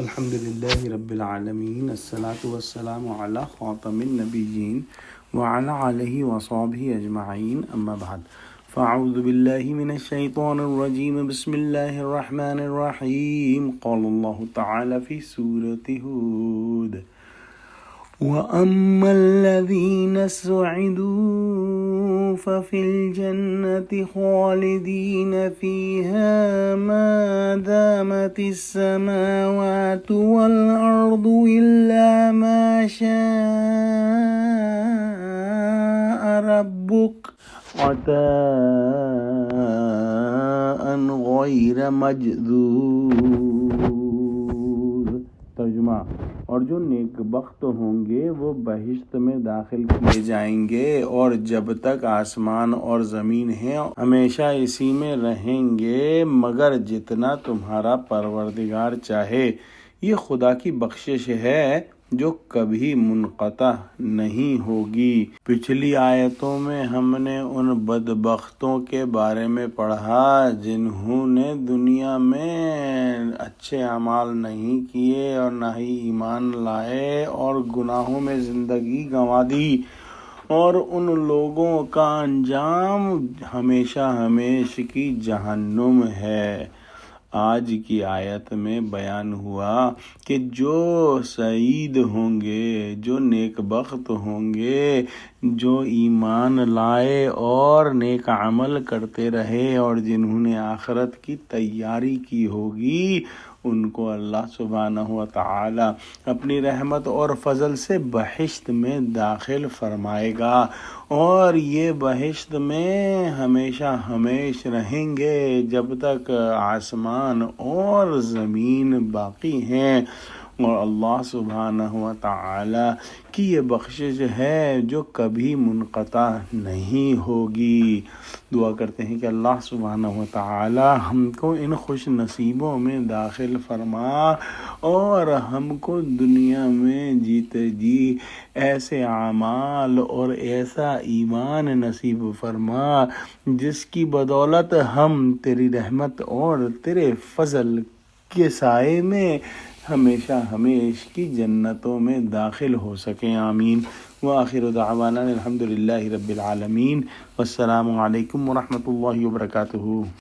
الحمد للہ رب العالمین، الصلاۃ والسلام علی خاتم النبیین وعلی آلہ وصحبہ اجمعین، اما بعد فاعوذ باللہ من الشیطان الرجیم، بسم اللہ الرحمن الرحیم۔ قال اللہ تعالی فی سورۃ ہود: وَأَمَّا الَّذِينَ سُعِدُوا فَفِي الْجَنَّةِ خَالِدِينَ فِيهَا مَا دَامَتِ السَّمَاوَاتُ وَالْأَرْضُ إِلَّا مَا شَاءَ رَبُّكَ عَطَاءً غَيْرَ مَجْذُوذٍ۔ ترجمہ: اور جو نیک بخت ہوں گے وہ بہشت میں داخل کیے جائیں گے، اور جب تک آسمان اور زمین ہیں ہمیشہ اسی میں رہیں گے مگر جتنا تمہارا پروردگار چاہے۔ یہ خدا کی بخشش ہے جو کبھی منقطع نہیں ہوگی۔ پچھلی آیتوں میں ہم نے ان بدبختوں کے بارے میں پڑھا جنہوں نے دنیا میں اچھے اعمال نہیں کیے اور نہ ہی ایمان لائے اور گناہوں میں زندگی گنوا دی، اور ان لوگوں کا انجام ہمیشہ ہمیشہ کی جہنم ہے۔ آج کی آیت میں بیان ہوا کہ جو سعید ہوں گے، جو نیک بخت ہوں گے، جو ایمان لائے اور نیک عمل کرتے رہے اور جنہوں نے آخرت کی تیاری کی ہوگی، ان کو اللہ سبحانہ و تعالی اپنی رحمت اور فضل سے بہشت میں داخل فرمائے گا، اور یہ بہشت میں ہمیشہ ہمیشہ رہیں گے جب تک آسمان اور زمین باقی ہیں۔ اور اللہ سبحانہ و تعالی کی یہ بخشش ہے جو کبھی منقطع نہیں ہوگی۔ دعا کرتے ہیں کہ اللہ سبحانہ و تعالی ہم کو ان خوش نصیبوں میں داخل فرما اور ہم کو دنیا میں جیتے جی ایسے اعمال اور ایسا ایمان نصیب فرما جس کی بدولت ہم تیری رحمت اور تیرے فضل کے سائے میں ہمیشہ ہمیشہ کی جنتوں میں داخل ہو سکیں، آمین۔ وآخر دعوانا الحمد للہ رب العالمین، والسلام علیکم ورحمۃ اللہ وبرکاتہ۔